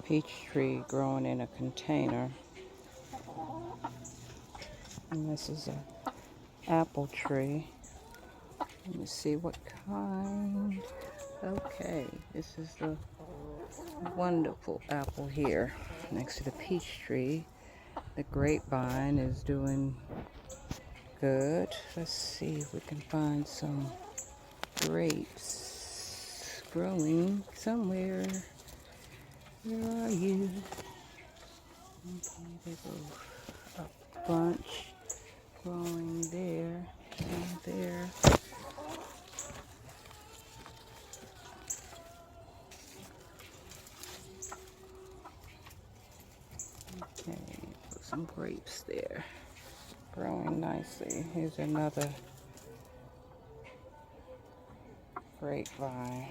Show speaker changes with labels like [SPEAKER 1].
[SPEAKER 1] peach tree growing in a container. And this is a apple tree. Let me see what kind. Okay, this is the wonderful apple here next to the peach tree. The grapevine is doing good. Let's see if we can find some grapes growing somewhere. Where are you? Okay, there's a bunch growing there and there. Okay, put some grapes there. Growing nicely. Here's another grapevine.